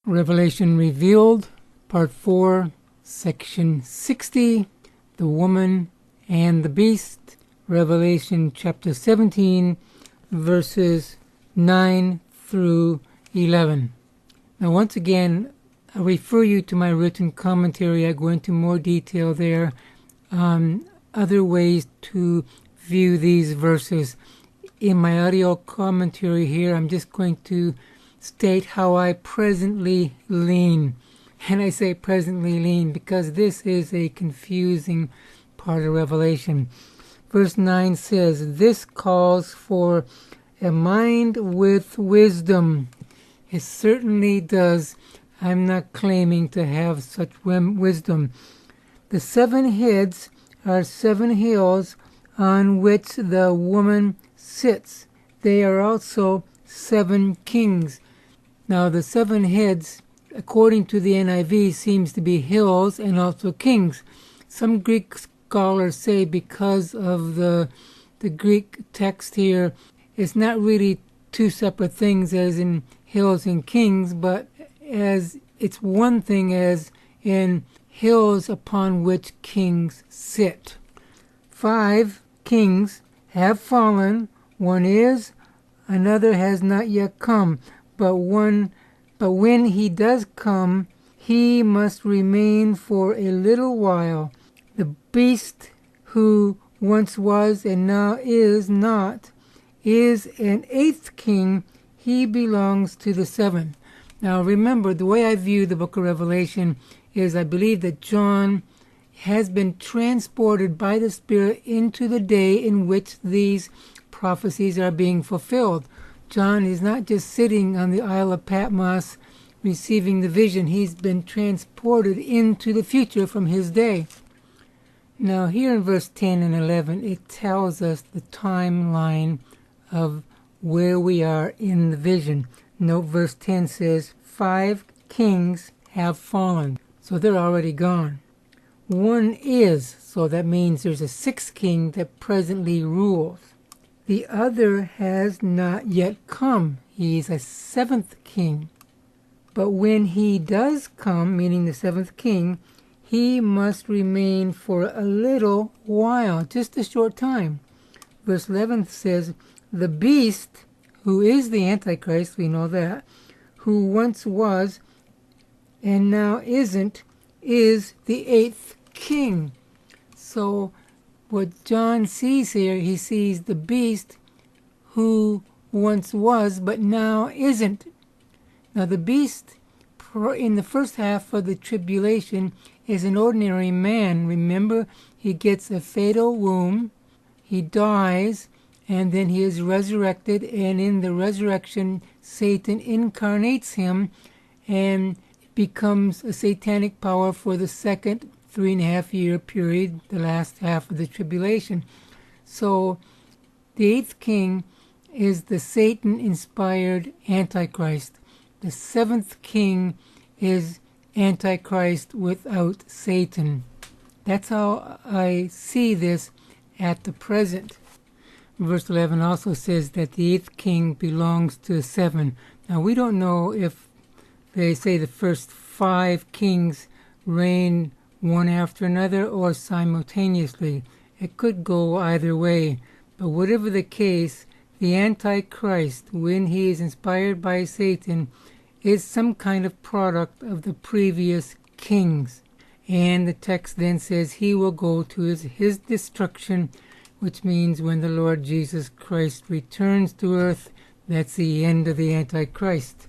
Revelation Revealed, Part 4, Section 60, The Woman and the Beast, Revelation chapter 17, verses 9 through 11. Now once again, I refer you to my written commentary. I go into more detail there on other ways to view these verses. In my audio commentary here, I'm just going to state how I presently lean. And I say presently lean because this is a confusing part of Revelation. Verse 9 says, "This calls for a mind with wisdom." It certainly does. I'm not claiming to have such wisdom. The 7 heads are 7 hills on which the woman sits. They are also 7 kings. Now the 7 heads, according to the NIV, seems to be hills and also kings. Some Greek scholars say because of the Greek text here, it's not really 2 separate things as in hills and kings, but as it's one thing as in hills upon which kings sit. 5 kings have fallen. One is, another has not yet come. But when he does come, he must remain for a little while. The beast who once was and now is not is an 8th king. He belongs to the 7. Now remember, the way I view the book of Revelation is I believe that John has been transported by the Spirit into the day in which these prophecies are being fulfilled. John is not just sitting on the Isle of Patmos receiving the vision. He's been transported into the future from his day. Now here in verse 10 and 11, it tells us the timeline of where we are in the vision. Note verse 10 says, 5 kings have fallen. So they're already gone. 1 is, so that means there's a 6th king that presently rules. The other has not yet come. He's a 7th king. But when he does come, meaning the 7th king, he must remain for a little while, just a short time. Verse 11 says, the beast, who is the Antichrist, we know that, who once was and now isn't, is the 8th king. So what John sees here, he sees the beast who once was but now isn't. Now the beast in the first half of the tribulation is an ordinary man. Remember, he gets a fatal wound, he dies, and then he is resurrected, and in the resurrection Satan incarnates him and becomes a satanic power for the second 3.5-year period, the last half of the tribulation. So the 8th king is the Satan-inspired Antichrist. The 7th king is Antichrist without Satan. That's how I see this at the present. Verse 11 also says that the 8th king belongs to 7. Now we don't know if they say the first 5 kings reign one after another or simultaneously. It could go either way. But whatever the case, the Antichrist, when he is inspired by Satan, is some kind of product of the previous kings. And the text then says he will go to his destruction, which means when the Lord Jesus Christ returns to earth, that's the end of the Antichrist.